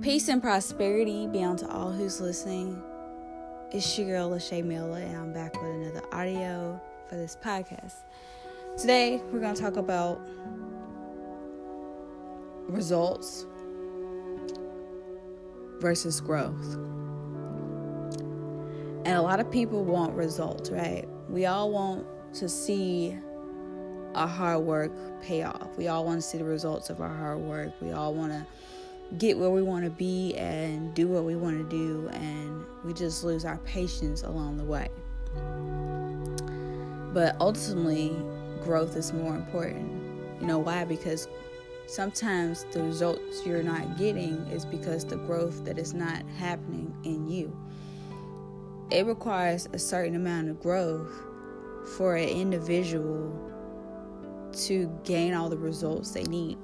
Peace and prosperity be unto all who's listening. It's your girl, Shaeranea, and I'm back with another audio for this podcast. Today, we're going to talk about results versus growth. And a lot of people want results, right? We all want to see our hard work pay off. We all want to see the results of our hard work. We all want to get where we want to be and do what we want to do, and we just lose our patience along the way. But ultimately, growth is more important. You know why? Because sometimes the results you're not getting is because the growth that is not happening in you. It requires a certain amount of growth for an individual to gain all the results they need.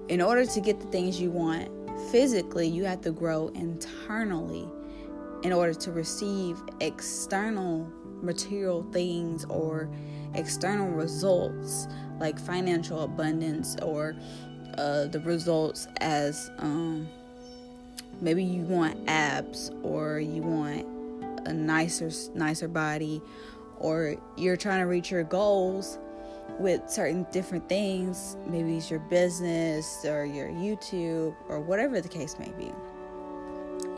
In order to get the things you want physically, you have to grow internally in order to receive external material things or external results like financial abundance or the results as maybe you want abs or you want a nicer body, or you're trying to reach your goals with certain different things. Maybe it's your business or your YouTube or whatever the case may be.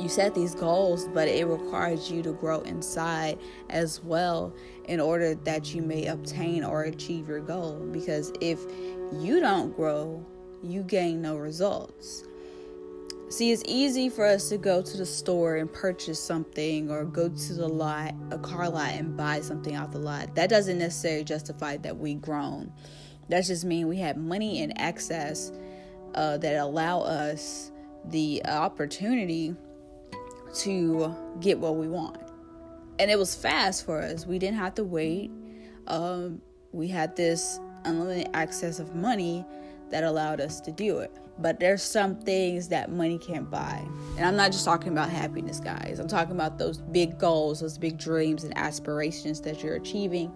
You set these goals, but it requires you to grow inside as well in order that you may obtain or achieve your goal. Because if you don't grow, you gain no results. See, it's easy for us to go to the store and purchase something, or go to the lot, a car lot, and buy something off the lot. That doesn't necessarily justify that we've grown. That just means we have money in excess that allow us the opportunity to get what we want. And it was fast for us. We didn't have to wait. We had this unlimited access of money that allowed us to do it. But there's some things that money can't buy. And I'm not just talking about happiness, guys. I'm talking about those big goals, those big dreams and aspirations that you're achieving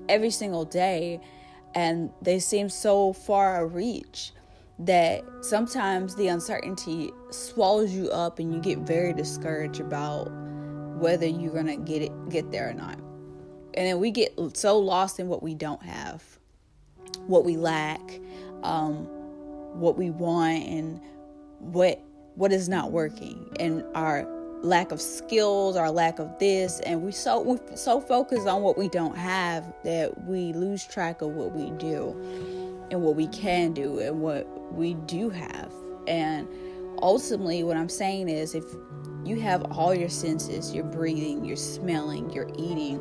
every single day. And they seem so far a reach that sometimes the uncertainty swallows you up and you get very discouraged about whether you're going to get there or not. And then we get so lost in what we don't have, what we lack, what we want, and what is not working, and our lack of skills, our lack of this, and we're so focused on what we don't have that we lose track of what we do and what we can do and what we do have. And ultimately, what I'm saying is, if you have all your senses, you're breathing, you're smelling, you're eating,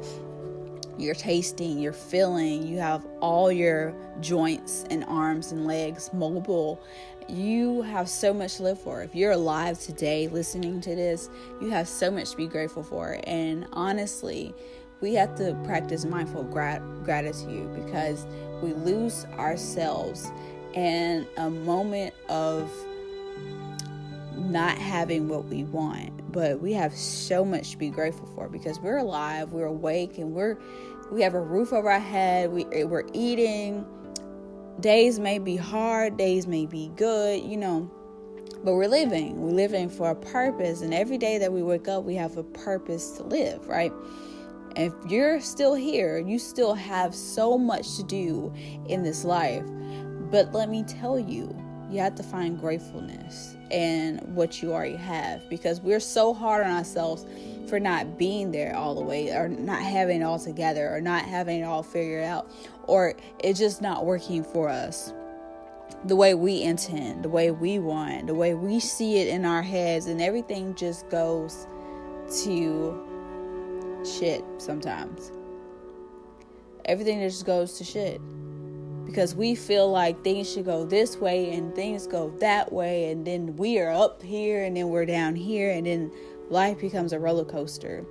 you're tasting, you're feeling, you have all your joints and arms and legs mobile, you have so much to live for. If you're alive today listening to this, you have so much to be grateful for. And honestly, we have to practice mindful gratitude, because we lose ourselves in a moment of not having what we want. But we have so much to be grateful for, because we're alive, we're awake, and we have a roof over our head, we're eating. Days may be hard, days may be good, but we're living for a purpose. And every day that we wake up, we have a purpose to live, right? If you're still here, you still have so much to do in this life. But let me tell you, you have to find gratefulness in what you already have, because we're so hard on ourselves for not being there all the way, or not having it all together, or not having it all figured out, or it's just not working for us the way we intend, the way we want, the way we see it in our heads, and everything just goes to shit sometimes. Everything just goes to shit. Because we feel like things should go this way and things go that way, and then we are up here and then we're down here, and then life becomes a roller coaster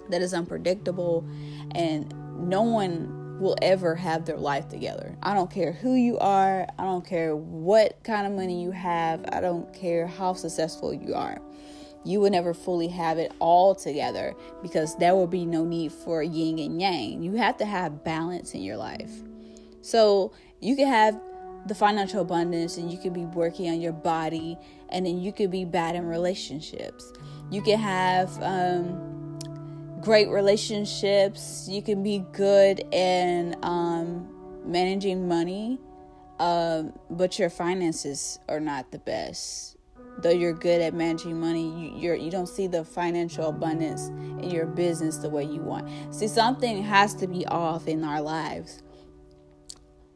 that is unpredictable, and no one will ever have their life together. I don't care who you are. I don't care what kind of money you have. I don't care how successful you are. You will never fully have it all together, because there will be no need for yin and yang. You have to have balance in your life. So you can have the financial abundance, and you could be working on your body, and then you could be bad in relationships. You can have great relationships. You can be good in managing money, but your finances are not the best. Though you're good at managing money, you don't see the financial abundance in your business the way you want. See, something has to be off in our lives.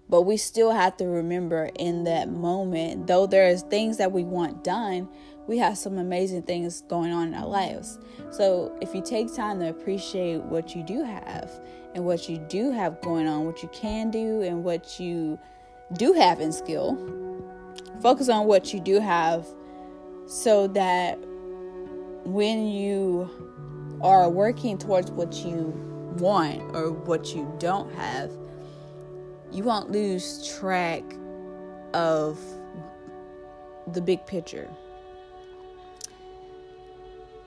But we still have to remember in that moment, though there's things that we want done, we have some amazing things going on in our lives. So if you take time to appreciate what you do have and what you do have going on, what you can do and what you do have in skill, focus on what you do have, so that when you are working towards what you want or what you don't have, you won't lose track of the big picture.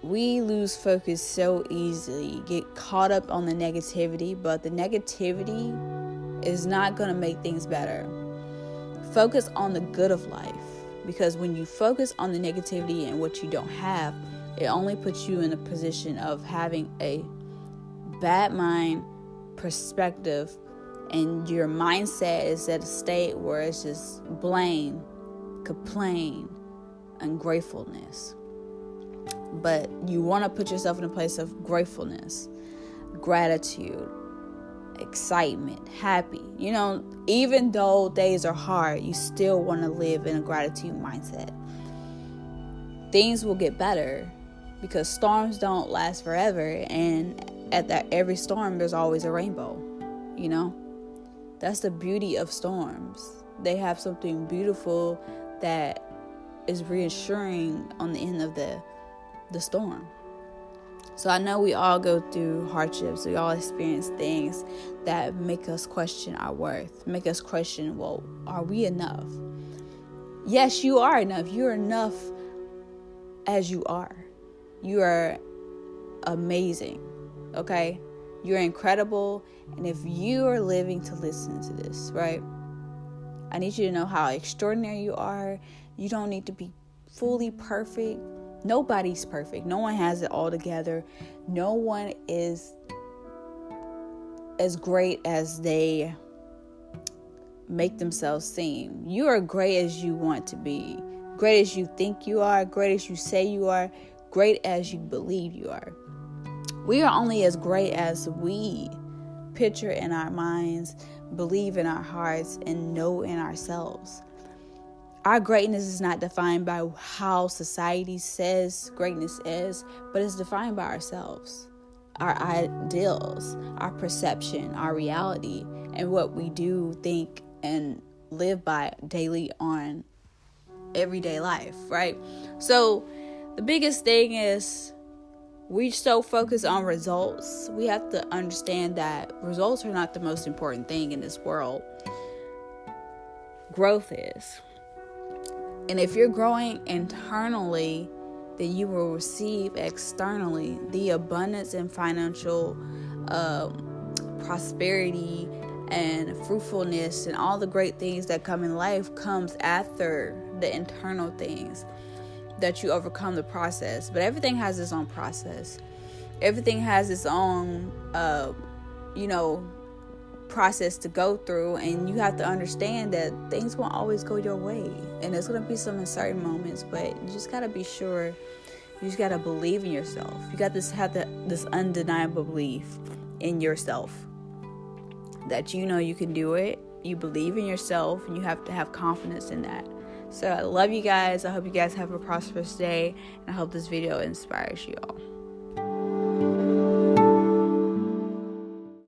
We lose focus so easily, get caught up on the negativity, but the negativity is not going to make things better. Focus on the good of life, because when you focus on the negativity and what you don't have, it only puts you in a position of having a bad mind perspective, and your mindset is at a state where it's just blame, complain, ungratefulness. But you want to put yourself in a place of gratefulness, gratitude, excitement, happy. Even though days are hard, you still want to live in a gratitude mindset. Things will get better, because storms don't last forever, and at every storm there's always a rainbow. That's the beauty of storms. They have something beautiful that is reassuring on the end of the storm. So I know we all go through hardships. We all experience things that make us question our worth, make us question, well, are we enough? Yes, you are enough. You're enough as you are. You are amazing, okay? You're incredible. And if you are living to listen to this, right, I need you to know how extraordinary you are. You don't need to be fully perfect. Nobody's perfect. No one has it all together. No one is as great as they make themselves seem. You are great as you want to be. Great as you think you are. Great as you say you are. Great as you believe you are. We are only as great as we picture in our minds, believe in our hearts, and know in ourselves. Our greatness is not defined by how society says greatness is, but it's defined by ourselves, our ideals, our perception, our reality, and what we do, think, and live by daily on everyday life, right? So the biggest thing is, we so focus on results. We have to understand that results are not the most important thing in this world. Growth is. And if you're growing internally, then you will receive externally the abundance and financial prosperity and fruitfulness and all the great things that come in life comes after the internal things that you overcome the process. But everything has its own process. Everything has its own, process to go through. And you have to understand that things won't always go your way. And there's going to be some uncertain moments, but you just got to be sure. You just got to believe in yourself. You got to have this undeniable belief in yourself that you can do it. You believe in yourself, and you have to have confidence in that. So I love you guys. I hope you guys have a prosperous day, and I hope this video inspires you all.